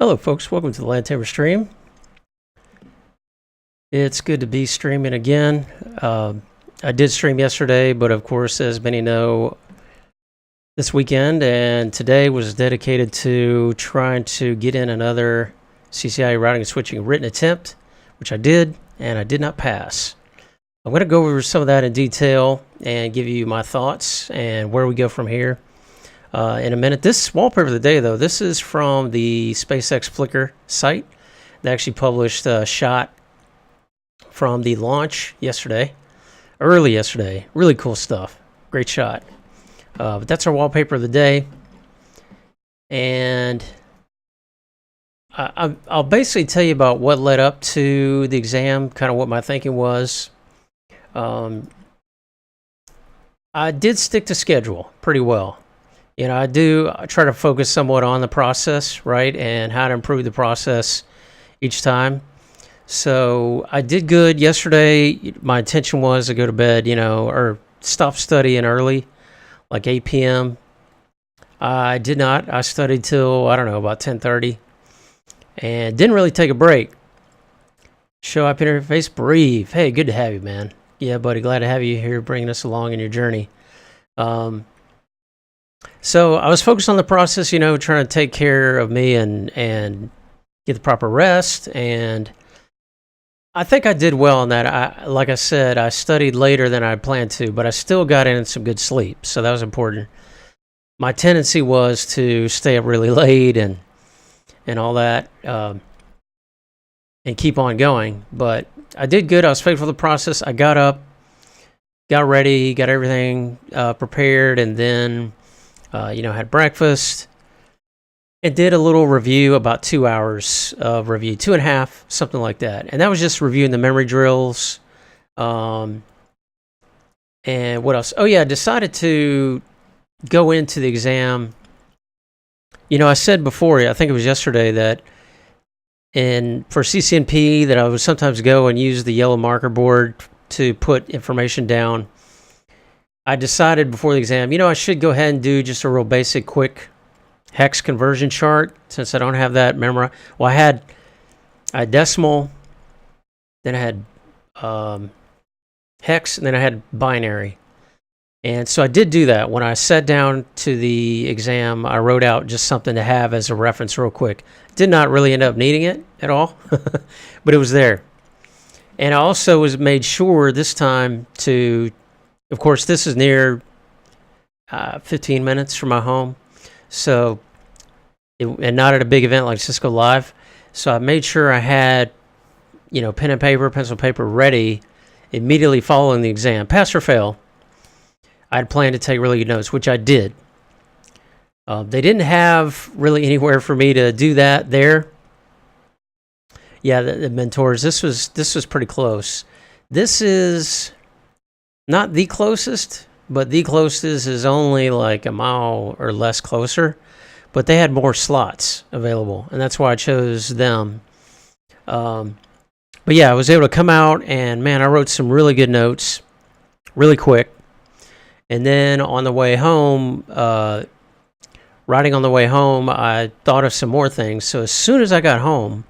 Hello folks, welcome to the Land Tamer stream. It's good to be streaming again. I did stream yesterday, but of course, as many know, this weekend and today was dedicated to trying to get in another CCIE routing and switching written attempt, which I did, and I did not pass. I'm going to go over some of that in detail and give you my thoughts and where we go from here in a minute. This wallpaper of the day, though, this is from the SpaceX Flickr site. They actually published a shot from the launch yesterday, early yesterday. Really cool stuff. Great shot. But that's our wallpaper of the day. And I'll basically tell you about what led up to the exam, kind of what my thinking was. I did stick to schedule pretty well. You know, I try to focus somewhat on the process, right, and how to improve the process each time. So I did good yesterday. My intention was to go to bed, or stop studying early, like 8 p.m. I did not. I studied till, about 10:30, and didn't really take a break. Show up, interface, breathe. Hey, good to have you, man. Yeah, buddy, glad to have you here, bringing us along in your journey. So I was focused on the process, trying to take care of me and get the proper rest, and I think I did well on that. Like I said, I studied later than I planned to, but I still got in some good sleep, so that was important. My tendency was to stay up really late and all that, and keep on going, but I did good. I was faithful to the process. I got up, got ready, got everything prepared, and then had breakfast and did a little review, about 2 hours of review, 2.5, something like that. And that was just reviewing the memory drills. And what else? Oh, yeah, I decided to go into the exam. I said before, I think it was yesterday, that for CCNP that I would sometimes go and use the yellow marker board to put information down. I decided before the exam, I should go ahead and do just a real basic, quick hex conversion chart, since I don't have that memorized. Well, I had decimal, then I had hex, and then I had binary. And so I did do that. When I sat down to the exam, I wrote out just something to have as a reference real quick. Did not really end up needing it at all, but it was there. And I also was made sure this time to, of course, this is near 15 minutes from my home, so and not at a big event like Cisco Live. So I made sure I had, pen and paper, pencil paper ready immediately following the exam. Pass or fail. I had planned to take really good notes, which I did. They didn't have really anywhere for me to do that there. Yeah, the mentors. This was pretty close. This is not the closest, but the closest is only like a mile or less closer. But they had more slots available, and that's why I chose them. But yeah, I was able to come out, and man, I wrote some really good notes, really quick. And then on the way home, riding on the way home, I thought of some more things. So as soon as I got home,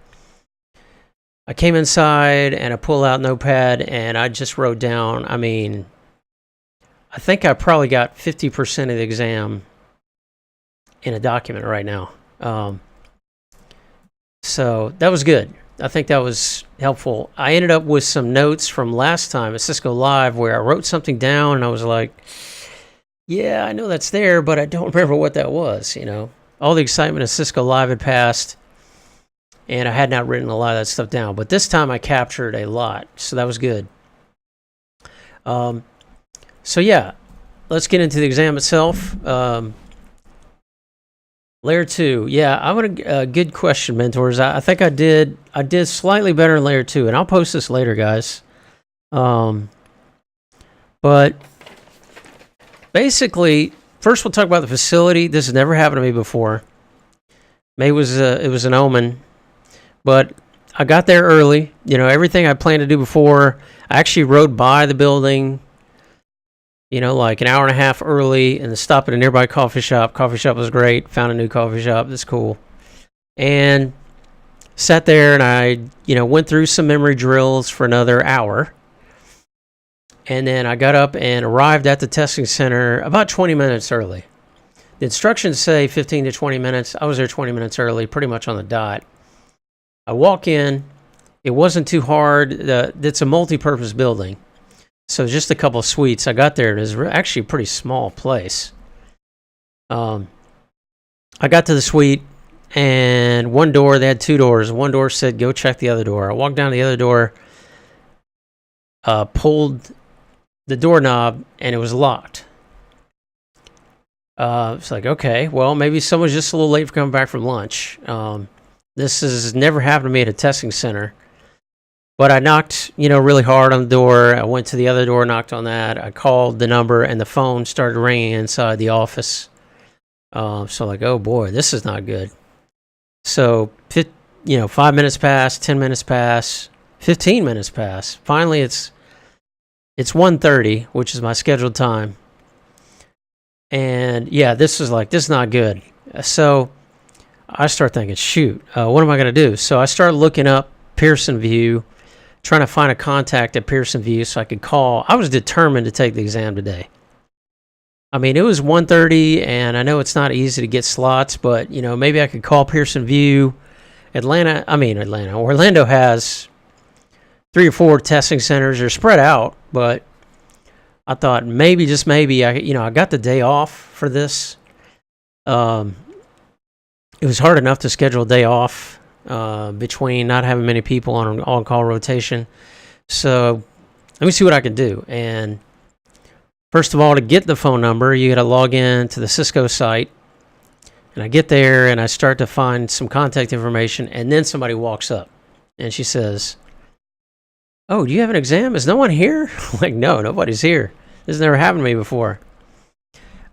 I came inside and I pulled out Notepad and I just wrote down, I think I probably got 50% of the exam in a document right now. So that was good. I think that was helpful. I ended up with some notes from last time at Cisco Live where I wrote something down and I was like, yeah, I know that's there, but I don't remember what that was, All the excitement of Cisco Live had passed, and I had not written a lot of that stuff down. But this time I captured a lot, so that was good. So yeah, let's get into the exam itself. Layer 2. Yeah, I would good question, mentors. I think I did slightly better in Layer 2, and I'll post this later, guys. But basically, first we'll talk about the facility. This has never happened to me before. Maybe it was an omen, but I got there early. Everything I planned to do before. I actually rode by the building, like an hour and a half early, and stopped at a nearby coffee shop. Coffee shop was great. Found a new coffee shop. That's cool. And sat there and I, went through some memory drills for another hour. And then I got up and arrived at the testing center about 20 minutes early. The instructions say 15 to 20 minutes. I was there 20 minutes early, pretty much on the dot. I walk in. It wasn't too hard. It's a multi-purpose building. So just a couple of suites. I got there, and it was actually a pretty small place. I got to the suite, and one door, they had two doors. One door said, go check the other door. I walked down to the other door, pulled the doorknob, and it was locked. It's like, okay, well, maybe someone's just a little late for coming back from lunch. This has never happened to me at a testing center. But I knocked, really hard on the door. I went to the other door, knocked on that. I called the number, and the phone started ringing inside the office. So like, oh boy, this is not good. So, 5 minutes pass, 10 minutes pass, 15 minutes pass. Finally, it's 1:30, which is my scheduled time. And yeah, this is not good. So I start thinking, shoot, what am I going to do? So I started looking up Pearson VUE, trying to find a contact at Pearson VUE so I could call. I was determined to take the exam today. I mean, it was 1:30, and I know it's not easy to get slots, but, maybe I could call Pearson VUE. Orlando has 3 or 4 testing centers. They're spread out, but I thought maybe, just maybe, I got the day off for this. It was hard enough to schedule a day off between not having many people on on-call rotation. So let me see what I can do. And first of all, to get the phone number, you got to log in to the Cisco site. And I get there, and I start to find some contact information, and then somebody walks up, and she says, oh, do you have an exam? Is no one here? I'm like, no, nobody's here. This has never happened to me before.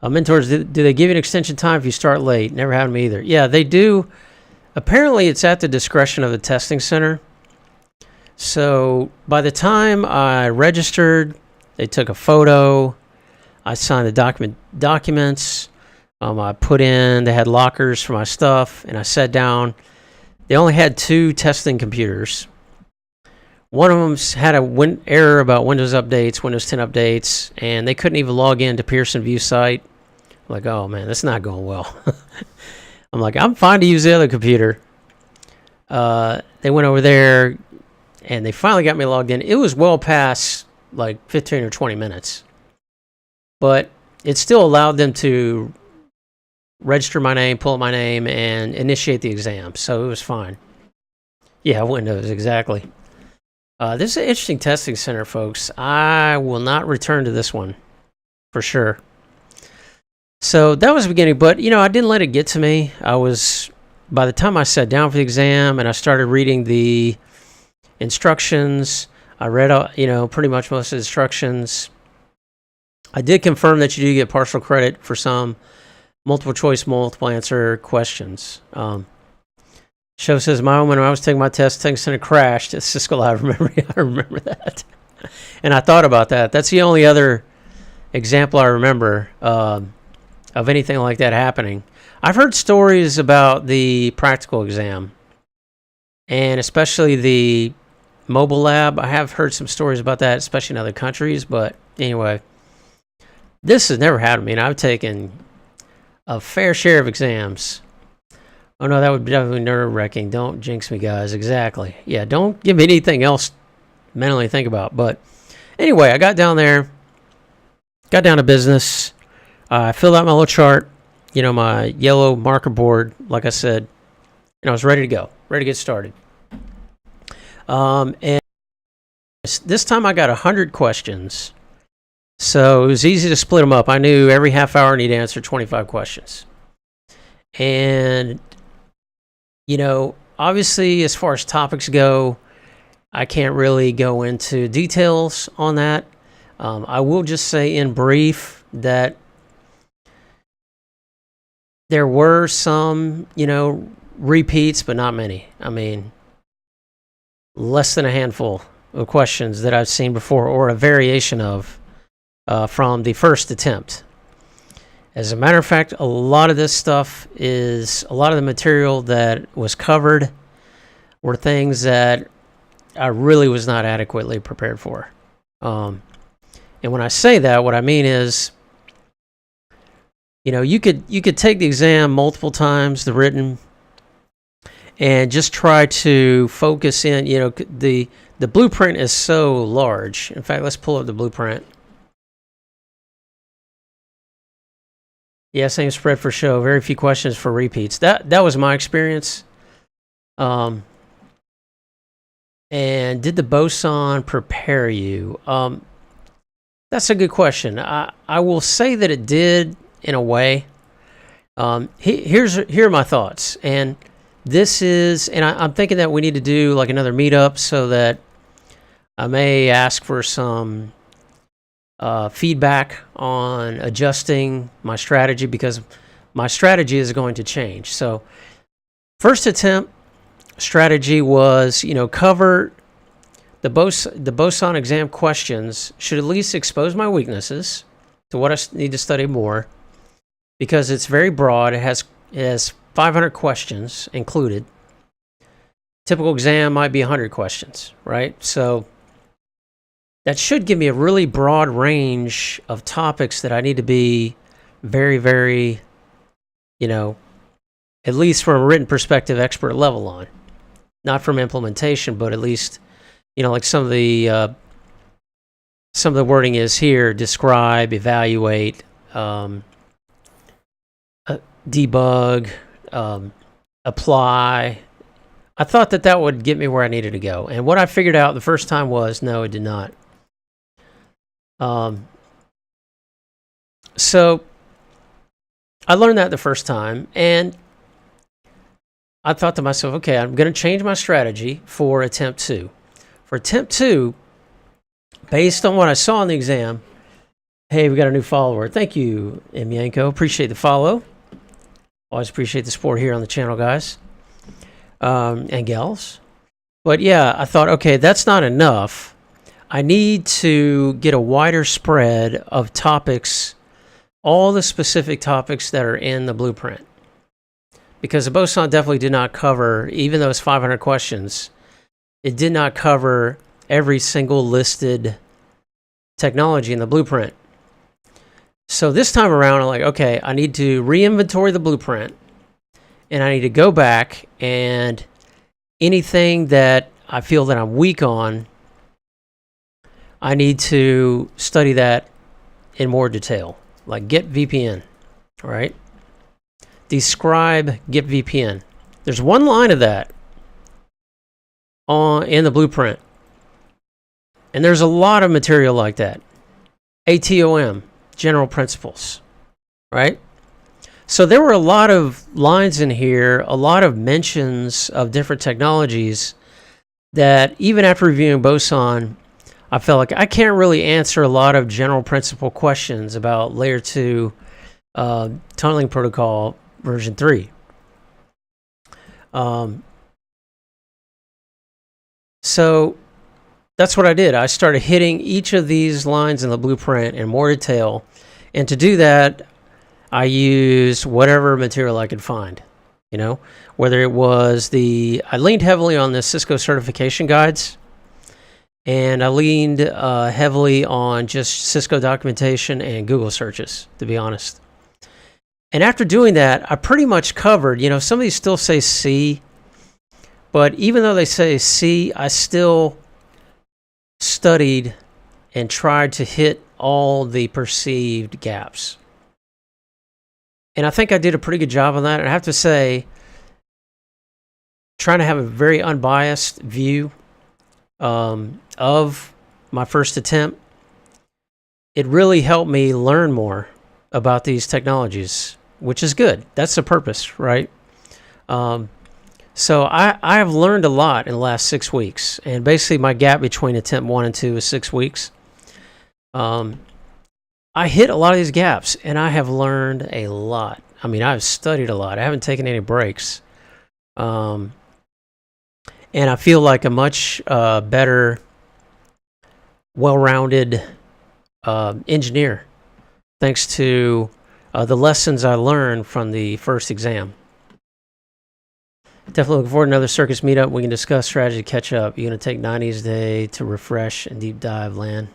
Mentors, do they give you an extension time if you start late? Never happened to me either. Yeah, they do. Apparently, it's at the discretion of the testing center. So by the time I registered, they took a photo. I signed the documents. I put in, they had lockers for my stuff, and I sat down. They only had 2 testing computers. One of them had a error about Windows updates, Windows 10 updates, and they couldn't even log in to Pearson VUE site. I'm like, oh man, that's not going well. I'm like, I'm fine to use the other computer. They went over there, and they finally got me logged in. It was well past like 15 or 20 minutes. But it still allowed them to register my name, pull up my name, and initiate the exam. So it was fine. Yeah, Windows, exactly. This is an interesting testing center, folks. I will not return to this one, for sure. So that was the beginning, but, I didn't let it get to me. By the time I sat down for the exam and I started reading the instructions, I read, pretty much most of the instructions. I did confirm that you do get partial credit for some multiple choice, multiple answer questions. Show says, when I was taking my test, testing center crashed. It's Cisco Live memory. I remember that. And I thought about that. That's the only other example I remember of anything like that happening. I've heard stories about the practical exam, and especially the mobile lab. I have heard some stories about that, especially in other countries. But anyway, this has never happened to me, and I've taken a fair share of exams. Oh no, that would be definitely nerve-wracking. Don't jinx me, guys. Exactly. Yeah, don't give me anything else mentally to think about. But anyway, I got down there, got down to business. I filled out my little chart, my yellow marker board, like I said, and I was ready to go, ready to get started. And this time I got 100 questions. So it was easy to split them up. I knew every half hour I need to answer 25 questions. And, obviously, as far as topics go, I can't really go into details on that. I will just say in brief that there were some, repeats, but not many. I mean, less than a handful of questions that I've seen before or a variation of from the first attempt. As a matter of fact, a lot of this stuff is a lot of the material that was covered were things that I really was not adequately prepared for. And when I say that, what I mean is, you could take the exam multiple times, the written, and just try to focus in. The blueprint is so large. In fact, let's pull up the blueprint. Yeah, same spread for show. Very few questions for repeats. That was my experience. And did the boson prepare you? That's a good question. I will say that it did in a way. Here are my thoughts. And this is, and I'm thinking that we need to do like another meetup so that I may ask for some feedback on adjusting my strategy, because my strategy is going to change. So first attempt strategy was, cover the boson exam questions, should at least expose my weaknesses to what I need to study more, because it's very broad. It has 500 questions included. Typical exam might be 100 questions, right? So that should give me a really broad range of topics that I need to be very, very, at least from a written perspective, expert level on. Not from implementation, but at least, like some of the wording is here: describe, evaluate, debug, apply. I thought that would get me where I needed to go. And what I figured out the first time was, no, it did not. So I learned that the first time, and I thought to myself, okay, I'm going to change my strategy for attempt 2. For attempt 2, based on what I saw in the exam, hey, we got a new follower. Thank you, M. Yanko. Appreciate the follow. Always appreciate the support here on the channel, guys and gals. But yeah, I thought, okay, that's not enough. I need to get a wider spread of topics, all the specific topics that are in the blueprint. Because the boson definitely did not cover, even though it's 500 questions, it did not cover every single listed technology in the blueprint. So this time around, I'm like, okay, I need to re-inventory the blueprint, and I need to go back, and anything that I feel that I'm weak on, I need to study that in more detail, like get VPN, all right? Describe get VPN. There's one line of that in the blueprint, and there's a lot of material like that. ATOM, general principles, right? So there were a lot of lines in here, a lot of mentions of different technologies that even after reviewing boson, I felt like I can't really answer a lot of general principle questions about layer 2 tunneling protocol version 3. So that's what I did. I started hitting each of these lines in the blueprint in more detail. And to do that, I used whatever material I could find, whether it was I leaned heavily on the Cisco certification guides, and I leaned heavily on just Cisco documentation and Google searches, to be honest. And after doing that, I pretty much covered, some of these still say C, but even though they say C, I still studied and tried to hit all the perceived gaps. And I think I did a pretty good job on that. And I have to say, trying to have a very unbiased view of my first attempt, it really helped me learn more about these technologies, which is good. That's the purpose, right? So I have learned a lot in the last 6 weeks, and basically my gap between attempt 1 and 2 is 6 weeks. I hit a lot of these gaps, and I have learned a lot. I mean, I've studied a lot. I haven't taken any breaks. And I feel like a much better, well-rounded engineer, thanks to the lessons I learned from the first exam. Definitely looking forward to another circus meetup. We can discuss strategy, catch up. You're going to take 90s day to refresh and deep dive, Lan.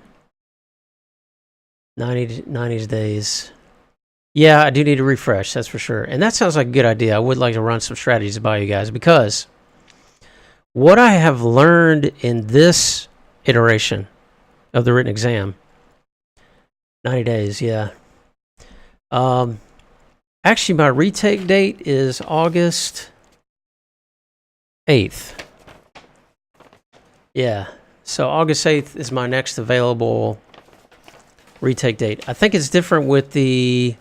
90s days. Yeah, I do need to refresh, that's for sure. And that sounds like a good idea. I would like to run some strategies by you guys, because what I have learned in this iteration of the written exam, 90 days, yeah. Actually, my retake date is August 8th. Yeah, so August 8th is my next available retake date. I think it's different with the...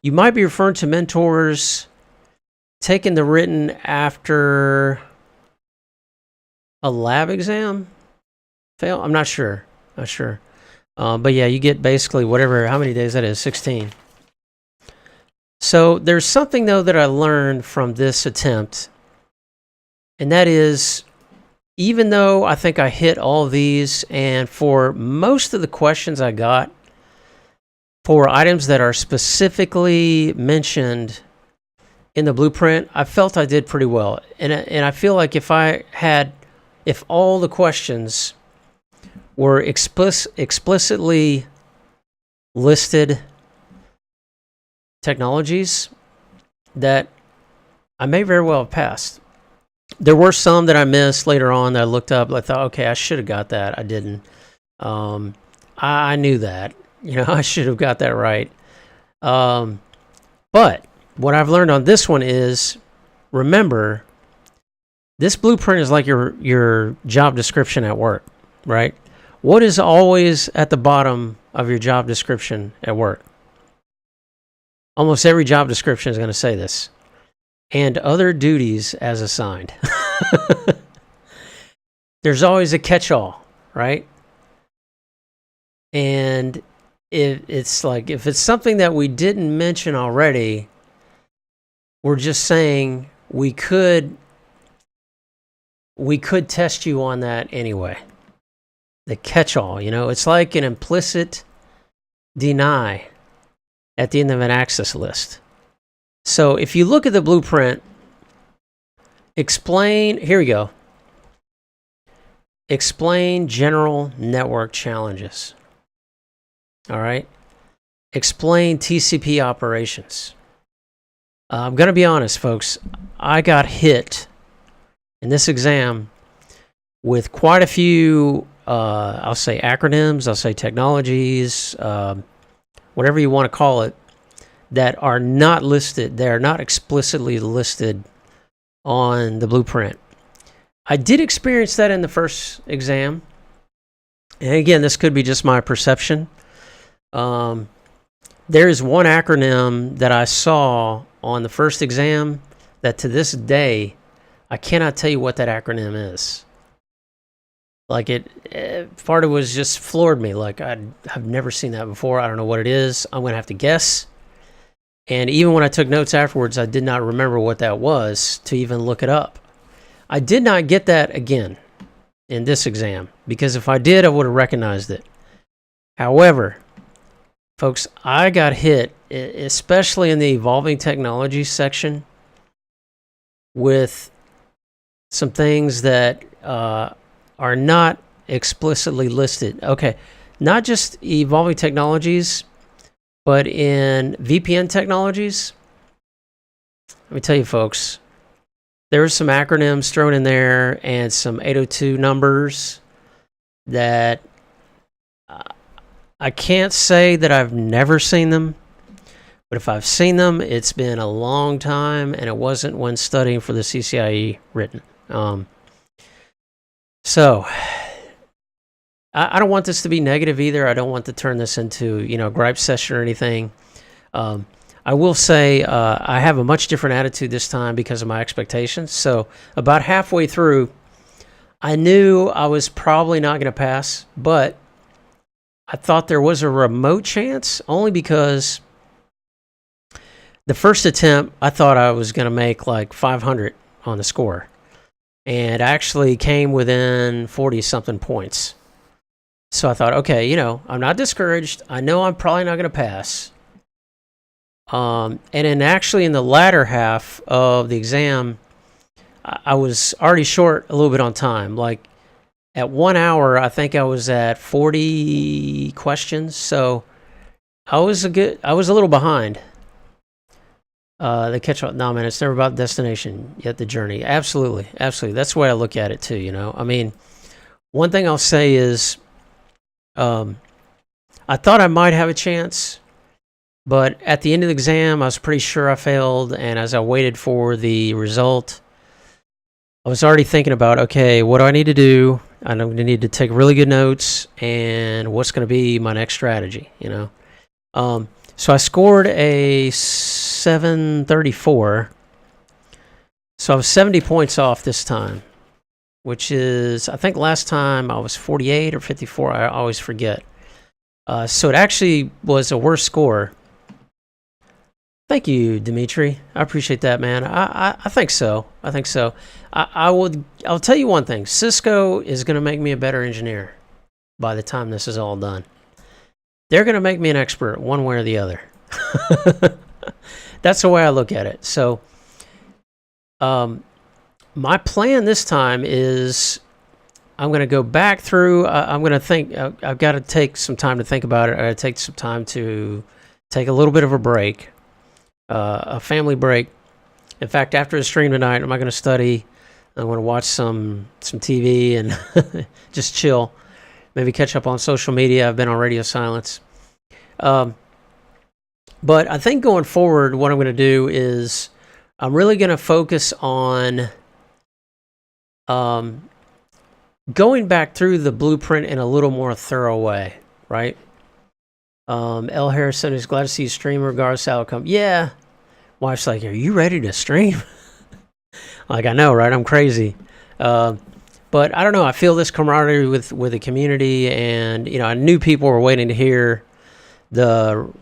You might be referring to mentors taking the written after a lab exam fail. I'm not sure. But yeah, you get basically whatever, how many days that is, 16. So there's something, though, that I learned from this attempt, and that is, even though I think I hit all of these, and for most of the questions I got, for items that are specifically mentioned in the blueprint, I felt I did pretty well. And I feel like if all the questions were explicitly listed technologies, that I may very well have passed. There were some that I missed later on that I looked up. I thought, okay, I should have got that. I didn't. I knew that. I should have got that right. But what I've learned on this one is, remember, this blueprint is like your job description at work, right? What is always at the bottom of your job description at work? Almost every job description is going to say this. And other duties as assigned. There's always a catch-all, right? And it's like, if it's something that we didn't mention already, we're just saying we could test you on that anyway. The catch-all, it's like an implicit deny at the end of an access list. So if you look at the blueprint, here we go. Explain general network challenges. All right. Explain TCP operations. I'm going to be honest, folks. I got hit in this exam with quite a few, I'll say acronyms, I'll say technologies, whatever you want to call it, that are not listed. They're not explicitly listed on the blueprint. I did experience that in the first exam. And again, this could be just my perception. There is one acronym that I saw on the first exam that to this day, I cannot tell you what that acronym is. Like part of it was just floored me. Like I've never seen that before. I don't know what it is. I'm going to have to guess. And even when I took notes afterwards, I did not remember what that was to even look it up. I did not get that again in this exam, because if I did, I would have recognized it. However, folks, I got hit, especially in the evolving technology section, with some things that are not explicitly listed. Okay, not just evolving technologies, but in VPN technologies. Let me tell you, folks, there were some acronyms thrown in there and some 802 numbers that I can't say that I've never seen them, but if I've seen them, it's been a long time, and it wasn't when studying for the CCIE written. So I don't want this to be negative either. I don't want to turn this into, a gripe session or anything. I will say I have a much different attitude this time because of my expectations. So about halfway through, I knew I was probably not going to pass, but I thought there was a remote chance, only because the first attempt, I thought I was going to make like 500 on the score, and actually came within 40-something points. So I thought, okay, I'm not discouraged. I know I'm probably not going to pass. And then actually in the latter half of the exam, I was already short a little bit on time. Like at 1 hour, I think I was at 40 questions. So I was a little behind. The catch up. No, man, it's never about the destination, yet the journey. Absolutely, absolutely. That's the way I look at it too. You know, I mean, one thing I'll say is, I thought I might have a chance, but at the end of the exam, I was pretty sure I failed. And as I waited for the result, I was already thinking about, okay, what do I need to do? I need to take really good notes, and what's going to be my next strategy. You know. So I scored a 734. So I was 70 points off this time, which is, I think last time I was 48 or 54. I always forget. So it actually was a worse score. Thank you, Dimitri. I appreciate that, man. I think so. I think so. I'll tell you one thing. Cisco is going to make me a better engineer by the time this is all done. They're going to make me an expert one way or the other. That's the way I look at it. So my plan this time is I'm going to go back through. I'm going to think. I've got to take some time to think about it. I got to take some time to take a little bit of a break, a family break. In fact, after the stream tonight, I'm not going to study. I'm going to watch some TV and just chill. Maybe catch up on social media. I've been on radio silence. But I think going forward, what I'm going to do is I'm really going to focus on going back through the blueprint in a little more thorough way, right? L. Harrison is glad to see you stream regardless of outcome. Yeah. Wife's like, are you ready to stream? Like, I know, right? I'm crazy. But I don't know. I feel this camaraderie with the community, and I knew people were waiting to hear what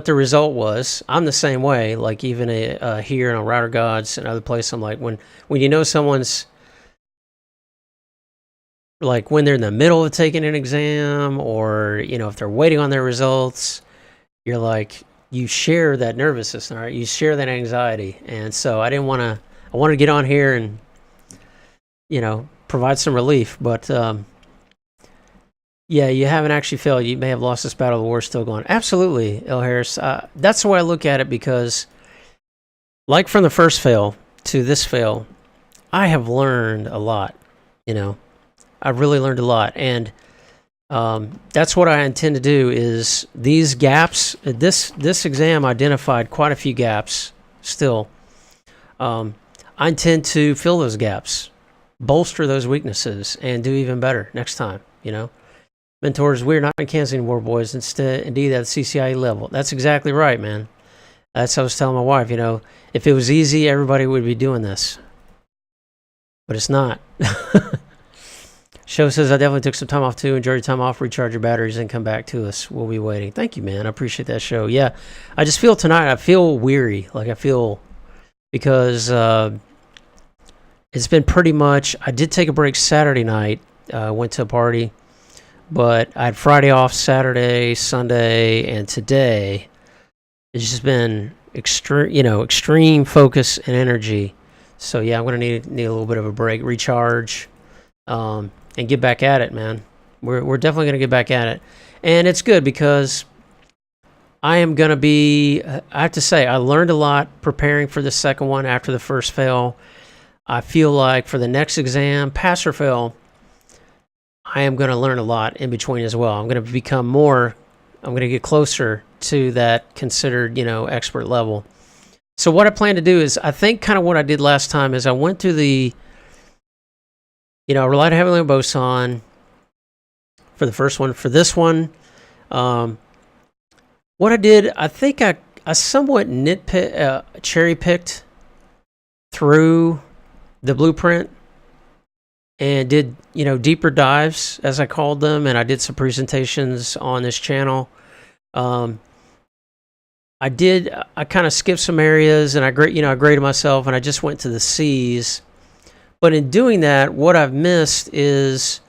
the result was. I'm the same way. Like even here in Router Gods and other places, I'm like when you know someone's like when they're in the middle of taking an exam, or if they're waiting on their results, you're like you share that nervousness, right? You share that anxiety, and so I wanted to get on here and provide some relief. But yeah, you haven't actually failed. You may have lost this battle. The war's still going. Absolutely, L. Harris. That's the way I look at it, because like from the first fail to this fail, I have learned a lot. I've really learned a lot. And that's what I intend to do is these gaps. This exam identified quite a few gaps still. I intend to fill those gaps, bolster those weaknesses, and do even better next time. Mentors, we're not in Kansas anymore, boys. Indeed, at the CCIE level. That's exactly right, man. That's what I was telling my wife. If it was easy, everybody would be doing this. But it's not. Show says, I definitely took some time off too. Enjoy your time off, recharge your batteries, and come back to us. We'll be waiting. Thank you, man. I appreciate that show. Yeah, I just feel tonight, I feel weary. Like I feel, because it's been pretty much, I did take a break Saturday night. Went to a party. But I had Friday off, Saturday, Sunday, and today. It's just been extreme focus and energy. So yeah, I'm gonna need a little bit of a break, recharge, and get back at it, man. We're definitely gonna get back at it, and it's good because I am gonna be. I have to say, I learned a lot preparing for the second one after the first fail. I feel like for the next exam, pass or fail, I am going to learn a lot in between as well. I'm going to become more, I'm going to get closer to that considered, expert level. So what I plan to do is, I think kind of what I did last time is I went through I relied heavily on Boson for the first one. For this one, what I did, I think I somewhat cherry-picked through the blueprint and did, deeper dives, as I called them, and I did some presentations on this channel. I kind of skipped some areas, and I graded myself, and I just went to the C's. But in doing that, what I've missed is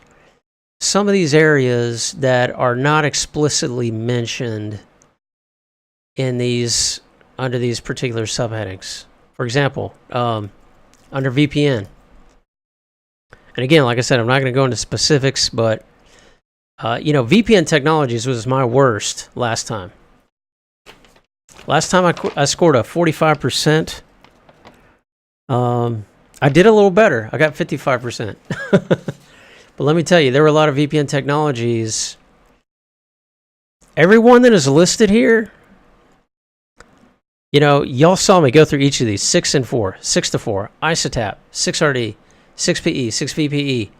some of these areas that are not explicitly mentioned in under these particular subheadings. For example, under VPN. And again, like I said, I'm not going to go into specifics, but VPN technologies was my worst last time. Last time I scored a 45%. I did a little better. I got 55%. But let me tell you, there were a lot of VPN technologies. Everyone that is listed here, y'all saw me go through each of these. 6 and 4, 6 to 4, ISOTAP, 6RD, 6PE, 6VPE,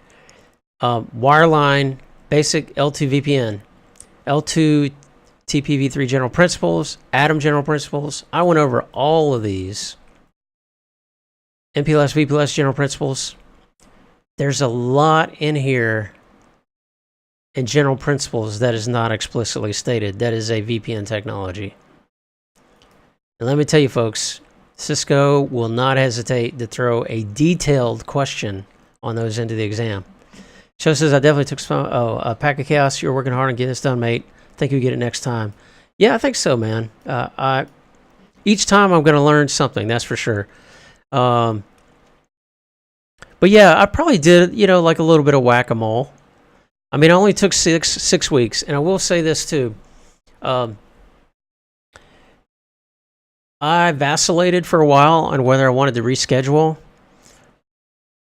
wireline, basic L2 VPN, L2 TPv3 general principles, Atom general principles. I went over all of these. MPLS, VPLS general principles. There's a lot in here in general principles that is not explicitly stated. That is a VPN technology. And let me tell you, folks, Cisco will not hesitate to throw a detailed question on those into the exam. Show says, I definitely took some, a pack of chaos. You're working hard on getting this done, mate. Think you get it next time. Yeah, I think so, man. Each time I'm going to learn something, that's for sure. But yeah, I probably did, like a little bit of whack-a-mole. I mean, I only took six weeks, and I will say this too. I vacillated for a while on whether I wanted to reschedule.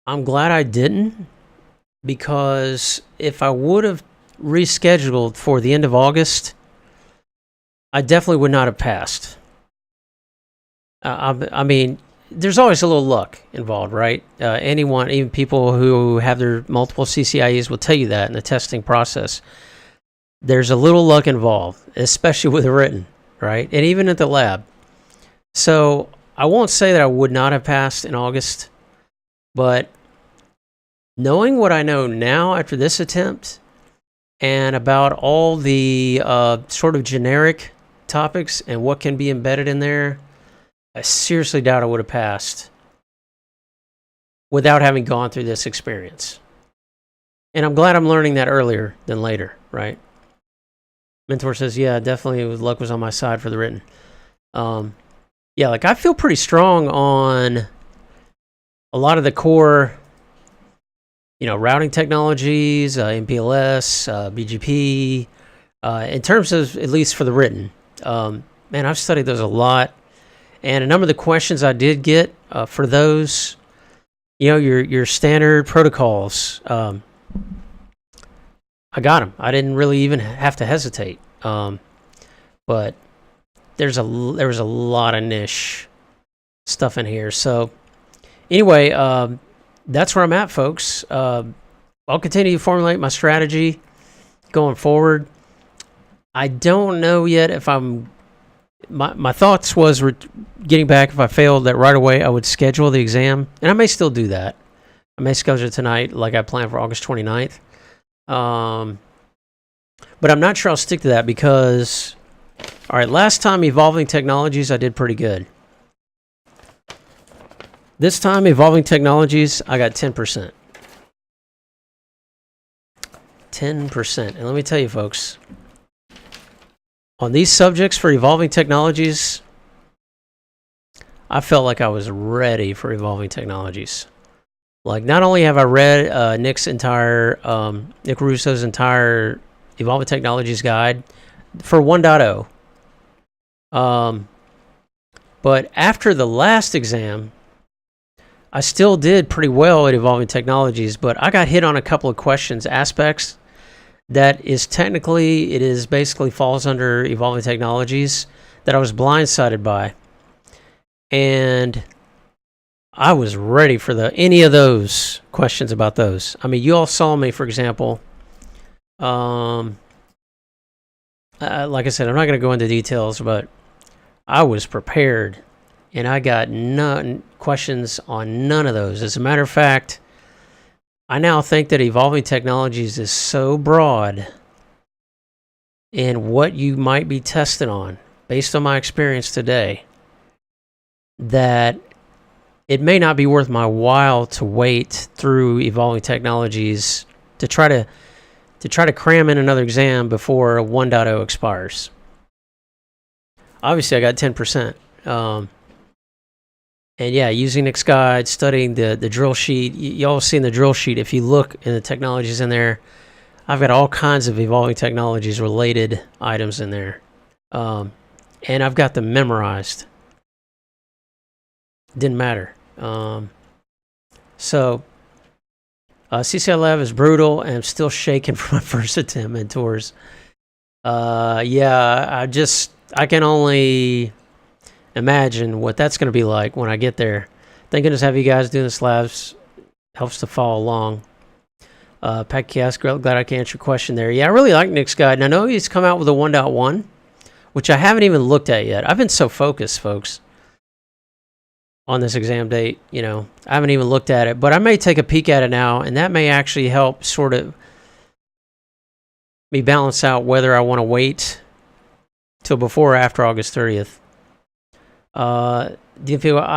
I'm glad I didn't, because if I would have rescheduled for the end of August, I definitely would not have passed. I mean, there's always a little luck involved, right? Anyone, even people who have their multiple CCIEs will tell you that in the testing process. There's a little luck involved, especially with the written, right? And even at the lab. So I won't say that I would not have passed in August, but knowing what I know now after this attempt and about all the sort of generic topics and what can be embedded in there, I seriously doubt I would have passed without having gone through this experience. And I'm glad I'm learning that earlier than later, right? Mentor says, yeah, definitely luck was on my side for the written. Yeah, like I feel pretty strong on a lot of the core, routing technologies, MPLS, BGP, in terms of, at least for the written. Man, I've studied those a lot. And a number of the questions I did get for those, your standard protocols, I got them. I didn't really even have to hesitate. But there was a lot of niche stuff in here. So anyway, that's where I'm at, folks. I'll continue to formulate my strategy going forward. I don't know yet if I'm... My thoughts was getting back, if I failed, that right away I would schedule the exam. And I may still do that. I may schedule it tonight like I planned for August 29th. But I'm not sure I'll stick to that because... All right, last time Evolving Technologies, I did pretty good. This time, Evolving Technologies, I got 10%. 10%. And let me tell you, folks, on these subjects for Evolving Technologies, I felt like I was ready for Evolving Technologies. Like, not only have I read Nick Russo's entire Evolving Technologies guide for 1.0, but after the last exam, I still did pretty well at Evolving Technologies, but I got hit on a couple of questions, aspects that is technically, it is basically falls under Evolving Technologies that I was blindsided by. And I was ready for any of those questions about those. I mean, you all saw me, for example. Like I said, I'm not going to go into details, but I was prepared, and I got questions on none of those. As a matter of fact, I now think that Evolving Technologies is so broad in what you might be tested on, based on my experience today, that it may not be worth my while to wait through Evolving Technologies to try to cram in another exam before 1.0 expires. Obviously, I got 10%. And yeah, using Nick's guide, studying the drill sheet. Y'all seen the drill sheet. If you look in the technologies in there, I've got all kinds of evolving technologies related items in there. And I've got them memorized. Didn't matter. So CCI Lab is brutal, and I'm still shaking from my first attempt in tours. Yeah, I can only imagine what that's going to be like when I get there. Thank goodness have you guys doing this labs helps to follow along. Pat Kiosk, glad I can answer your question there. Yeah, I really like Nick's guide, and I know he's come out with a 1.1, which I haven't even looked at yet. I've been so focused, folks, on this exam date. I haven't even looked at it, but I may take a peek at it now, and that may actually help sort of me balance out whether I want to wait till before or after August 30th. I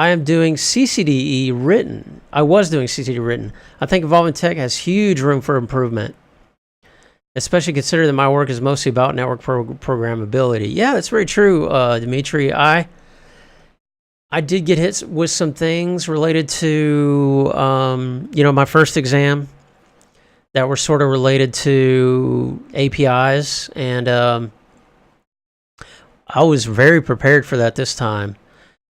am doing CCDE written. I was doing CCDE written. I think Evolving Tech has huge room for improvement, especially considering that my work is mostly about network programmability. Yeah, that's very true, Dimitri. I did get hit with some things related to, my first exam that were sort of related to APIs, and I was very prepared for that this time.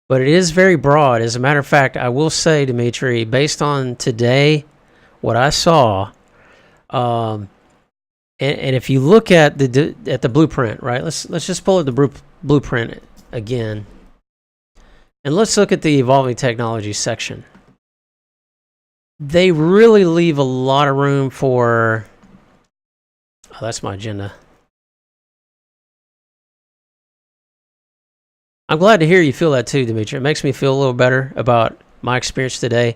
But it is very broad. As a matter of fact, I will say, Dimitri, based on today, what I saw, and if you look at the blueprint, right? Let's just pull up the blueprint again, and let's look at the evolving technology section. They really leave a lot of room for. Oh, that's my agenda. I'm glad to hear you feel that too, Dimitri. It makes me feel a little better about my experience today.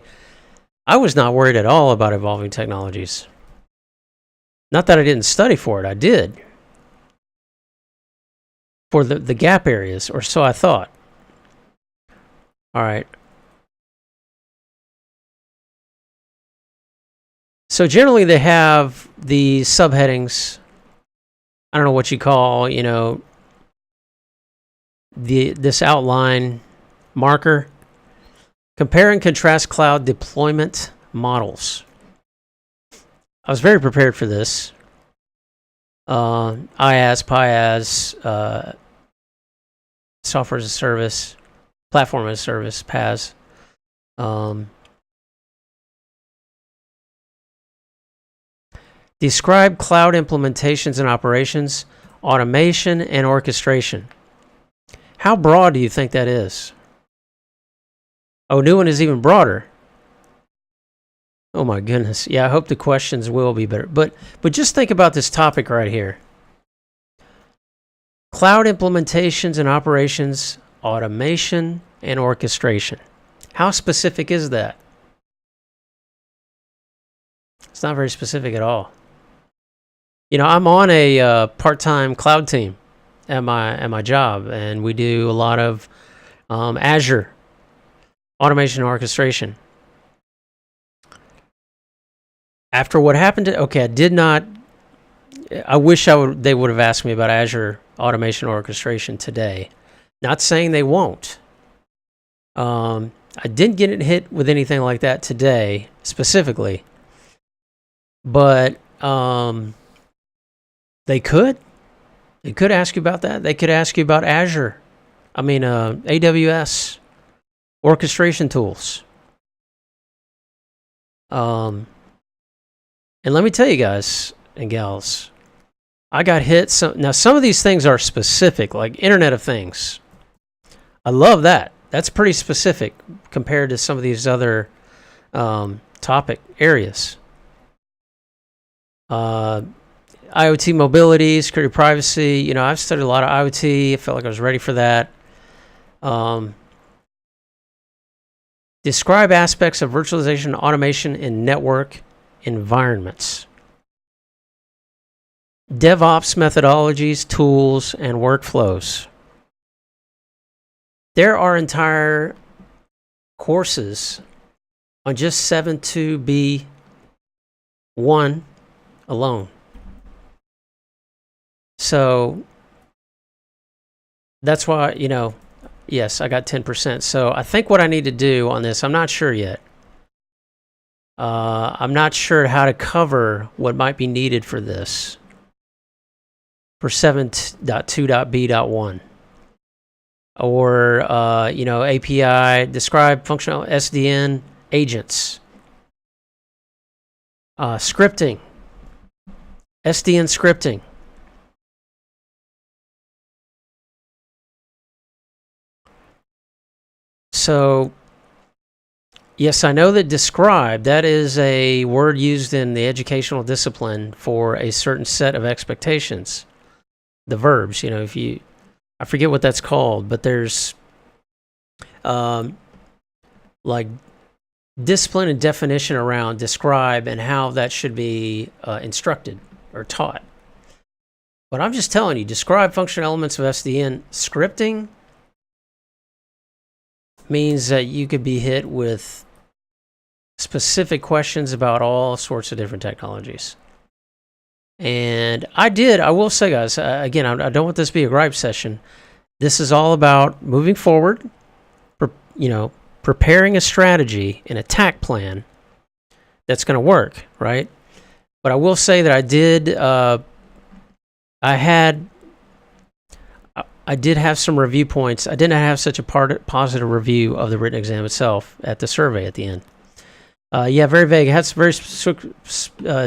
I was not worried at all about evolving technologies. Not that I didn't study for it, I did. For the gap areas, or so I thought. All right. So generally they have the subheadings. I don't know what you call, this outline marker. Compare and contrast cloud deployment models. I was very prepared for this. IaaS, PaaS, software as a service, platform as a service, PaaS. Describe cloud implementations and operations, automation, and orchestration. How broad do you think that is? Oh, new one is even broader. Oh my goodness. Yeah, I hope the questions will be better. But just think about this topic right here. Cloud implementations and operations, automation, and orchestration. How specific is that? It's not very specific at all. I'm on a part-time cloud team at my job, and we do a lot of Azure automation and orchestration. After what happened I wish they would have asked me about Azure automation orchestration today. Not saying they won't. I didn't get hit with anything like that today specifically, but they could ask you about that. They could ask you about Azure. AWS orchestration tools. And let me tell you guys and gals, I got hit. Now, some of these things are specific, like Internet of Things. I love that. That's pretty specific compared to some of these other topic areas. IoT mobility, security, privacy. I've studied a lot of IoT. I felt like I was ready for that. Describe aspects of virtualization, automation in network environments. DevOps methodologies, tools, and workflows. There are entire courses on just 7.2b1 alone. So that's why, Yes, I got 10%. So I think what I need to do on this, I'm not sure yet. I'm not sure how to cover what might be needed for this for 7.2.b.1. Or, API, describe functional SDN agents. Scripting. SDN scripting. So, yes, I know that describe, that is a word used in the educational discipline for a certain set of expectations. The verbs, I forget what that's called, but there's like discipline and definition around describe and how that should be instructed or taught. But I'm just telling you, describe functional elements of SDN scripting means that you could be hit with specific questions about all sorts of different technologies. And I will say, guys, again, I don't want this to be a gripe session. This is all about moving forward, preparing a strategy, an attack plan that's going to work, right? But I will say that I did have some review points. I did not have such a positive review of the written exam itself at the survey at the end. Very vague. I had some very specific,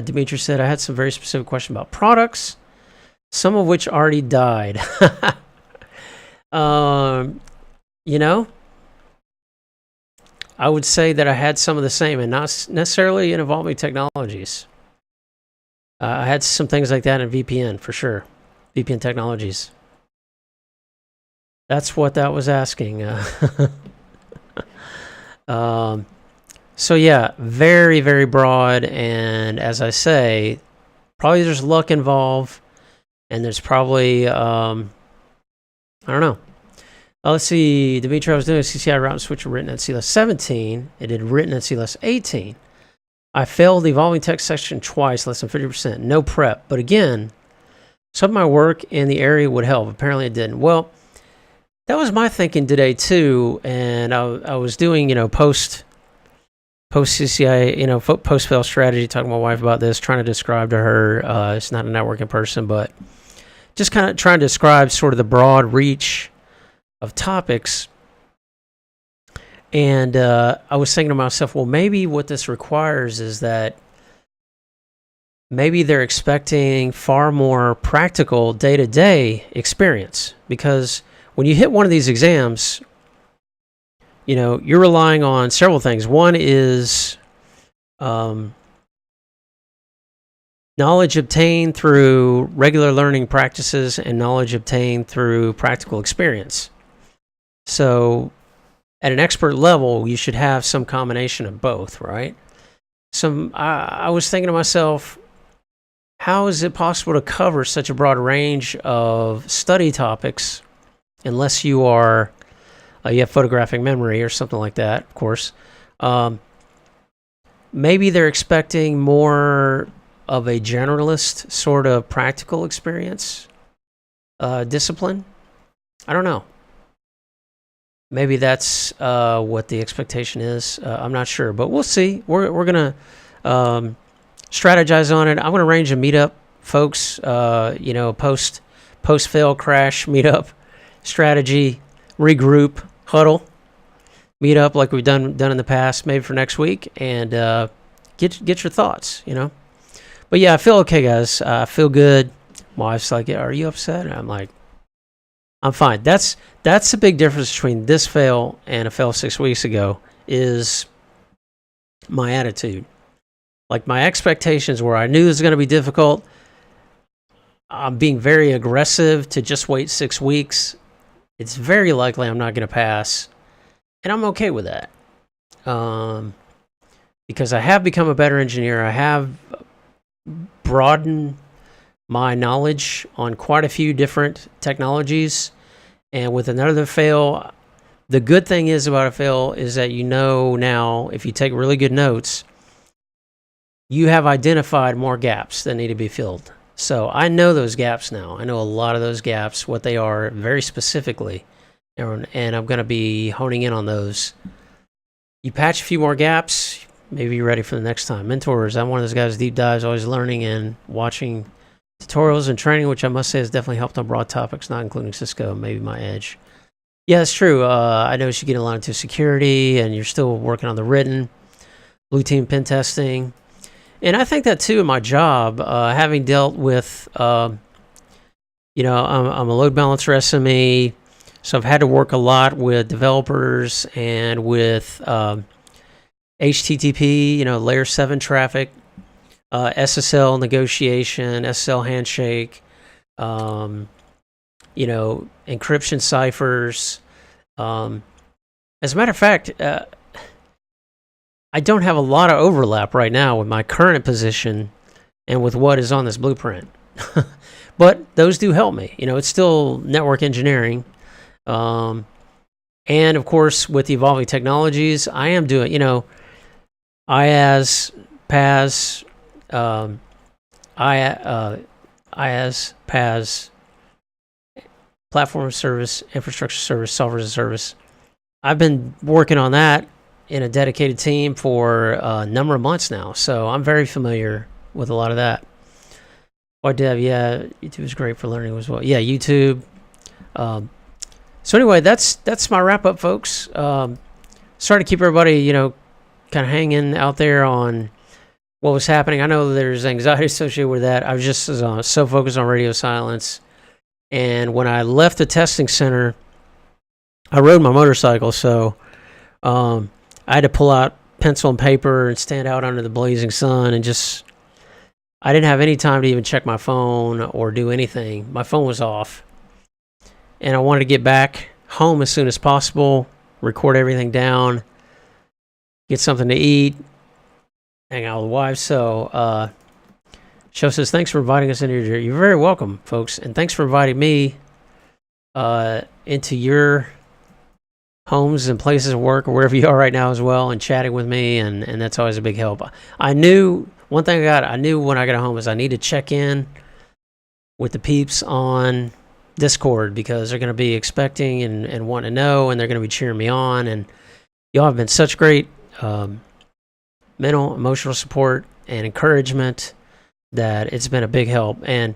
Dimitri said, I had some very specific questions about products, some of which already died. I would say that I had some of the same, and not necessarily in evolving technologies. I had some things like that in VPN, for sure. VPN technologies. That's what that was asking. So yeah, very, very broad, and as I say, probably there's luck involved, and there's probably, I don't know. Let's see, Dimitri, I was doing a CCI route and switch written at CLS 17. It did written at CLS 18. I failed the evolving text section twice, less than 50%. No prep, but again, some of my work in the area would help. Apparently it didn't. Well, that was my thinking today too, and I was doing, post CCI, post fail strategy, talking to my wife about this, trying to describe to her, it's not a networking person, but just kind of trying to describe sort of the broad reach of topics. And I was thinking to myself, well, maybe what this requires is that maybe they're expecting far more practical day-to-day experience, because when you hit one of these exams, you're relying on several things. One is knowledge obtained through regular learning practices and knowledge obtained through practical experience. So at an expert level, you should have some combination of both, right? I was thinking to myself, how is it possible to cover such a broad range of study topics unless you are you have photographic memory or something like that, of course. Maybe they're expecting more of a generalist sort of practical experience discipline. I don't know. Maybe that's what the expectation is. I'm not sure, but we'll see. We're gonna strategize on it. I'm gonna arrange a meetup, folks. Post fail crash meetup, strategy, regroup, huddle, meet up like we've done in the past, maybe for next week, and get your thoughts. But yeah, I feel okay, guys. I feel good. My wife's like, "Are you upset?" And I'm like, "I'm fine." That's the big difference between this fail and a fail 6 weeks ago, is my attitude. Like, my expectations were, I knew this was going to be difficult. I'm being very aggressive to just wait 6 weeks. It's very likely I'm not going to pass, and I'm okay with that. Because I have become a better engineer. I have broadened my knowledge on quite a few different technologies. And with another fail, the good thing is about a fail is that now, if you take really good notes, you have identified more gaps that need to be filled. So I know those gaps now. I know a lot of those gaps, what they are very specifically, and I'm going to be honing in on those. You patch a few more gaps, maybe you're ready for the next time. Mentors, I'm one of those guys deep dives, always learning and watching tutorials and training, which I must say has definitely helped on broad topics, not including Cisco, maybe my edge. Yeah, that's true. I noticed you get a lot into security, and you're still working on the written, blue team pen testing. And I think that, too, in my job, having dealt with, I'm a load balancer SME, so I've had to work a lot with developers and with HTTP, layer 7 traffic, SSL negotiation, SSL handshake, encryption ciphers. As a matter of fact, I don't have a lot of overlap right now with my current position and with what is on this blueprint. But those do help me. It's still network engineering. And of course, with evolving technologies, I am doing, IaaS, PaaS, IaaS, PaaS, platform service, infrastructure service, software as a service. I've been working on that in a dedicated team for a number of months now, so I'm very familiar with a lot of that. Dev, yeah, YouTube is great for learning as well. Yeah, YouTube. So anyway, that's my wrap up, folks. Sorry to keep everybody, kind of hanging out there on what was happening. I know there's anxiety associated with that. I was just so focused on radio silence. And when I left the testing center, I rode my motorcycle, so I had to pull out pencil and paper and stand out under the blazing sun, and I didn't have any time to even check my phone or do anything. My phone was off. And I wanted to get back home as soon as possible, record everything down, get something to eat, hang out with the wife. So, Show says, thanks for inviting us into your... You're very welcome, folks. And thanks for inviting me into your homes and places of work or wherever you are right now as well, and chatting with me. And that's always a big help. I knew... One thing I knew when I got home is I need to check in with the peeps on Discord, because they're going to be expecting and want to know, and they're going to be cheering me on. And y'all have been such great mental, emotional support and encouragement that it's been a big help. And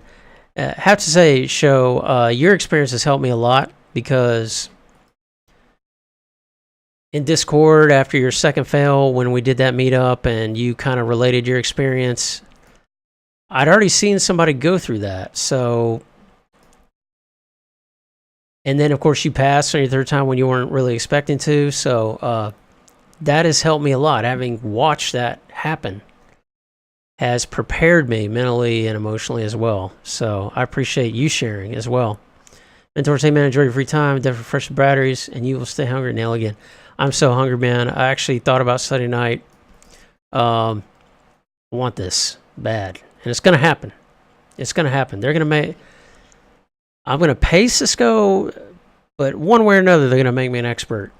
have to say, Show, your experience has helped me a lot, because in Discord, after your second fail, when we did that meetup and you kind of related your experience, I'd already seen somebody go through that. So, and then of course you passed on your third time when you weren't really expecting to. So that has helped me a lot. Having watched that happen has prepared me mentally and emotionally as well. So I appreciate you sharing as well. Mentor, say, man, enjoy your free time, definitely fresh batteries, and you will stay hungry. Nail again. I'm so hungry, man. I actually thought about Sunday night. I want this bad, and it's going to happen. It's going to happen. They're going to make... I'm going to pay Cisco, but one way or another, they're going to make me an expert.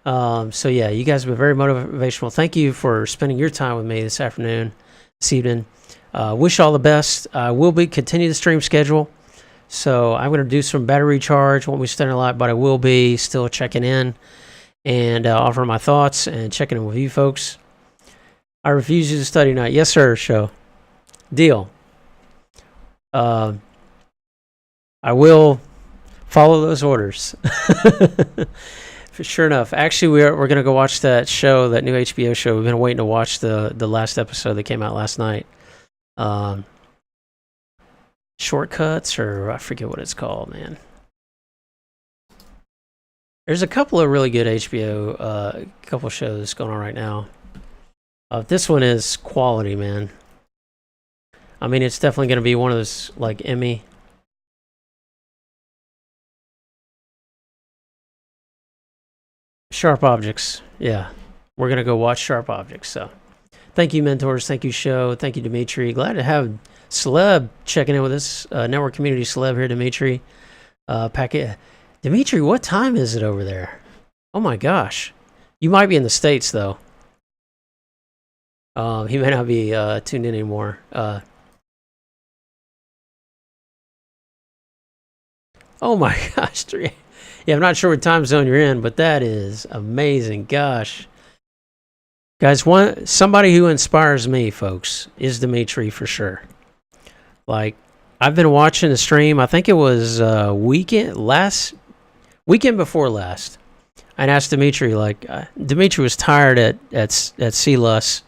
So yeah, you guys have been very motivational. Thank you for spending your time with me this afternoon, this evening. Wish all the best. I will continue the stream schedule. So I'm going to do some battery recharge. Won't be studying a lot, but I will be still checking in and offering my thoughts and checking in with you folks. I refuse you to study tonight. Yes, sir, Show. Deal. I will follow those orders. Sure enough. Actually, we're going to go watch that show, that new HBO show. We've been waiting to watch the last episode that came out last night. Shortcuts, or I forget what it's called, man. There's a couple of really good HBO couple shows going on right now. This one is quality, man. I mean, it's definitely going to be one of those, like, Emmy. Sharp Objects. Yeah. We're going to go watch Sharp Objects. So thank you, mentors. Thank you, Show. Thank you, Dimitri. Glad to have Celeb checking in with us. Network community celeb here, Dimitri. Dimitri, what time is it over there? Oh my gosh. You might be in the States, though. He may not be tuned in anymore. Oh my gosh, 3. Yeah, I'm not sure what time zone you're in, but that is amazing. Gosh. Guys, somebody who inspires me, folks, is Dimitri for sure. Like, I've been watching the stream. I think it was weekend before last. I asked Dimitri, like, Dimitri was tired at CLUS,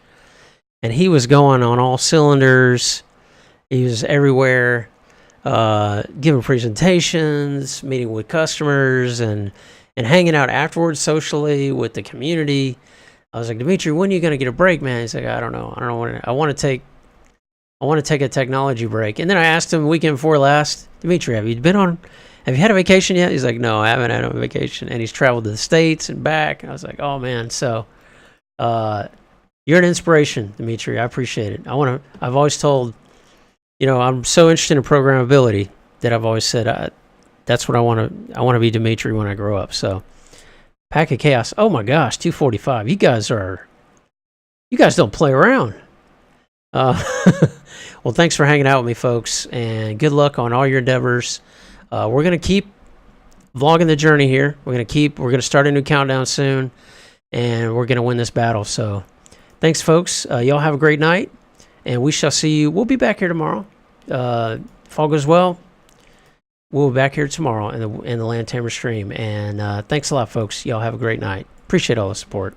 and he was going on all cylinders. He was everywhere, giving presentations, meeting with customers, and hanging out afterwards socially with the community. I was like, Dimitri, when are you going to get a break, man? He's like, I don't know. I want to take a technology break. And then I asked him weekend before last, Dimitri, have you had a vacation yet? He's like, no, I haven't had a vacation. And he's traveled to the States and back. And I was like, oh man. So, you're an inspiration, Dimitri. I appreciate it. I've always told, I'm so interested in programmability that I've always said, that's what I want to be Dimitri when I grow up. So, Pack of Chaos. Oh my gosh, 245. You guys don't play around. Well, thanks for hanging out with me, folks, and good luck on all your endeavors. We're going to keep vlogging the journey here. We're going to start a new countdown soon, and we're going to win this battle. So thanks, folks. Y'all have a great night, and we shall see you. We'll be back here tomorrow. If all goes well, we'll be back here tomorrow in the Land Tamer stream. And thanks a lot, folks. Y'all have a great night. Appreciate all the support.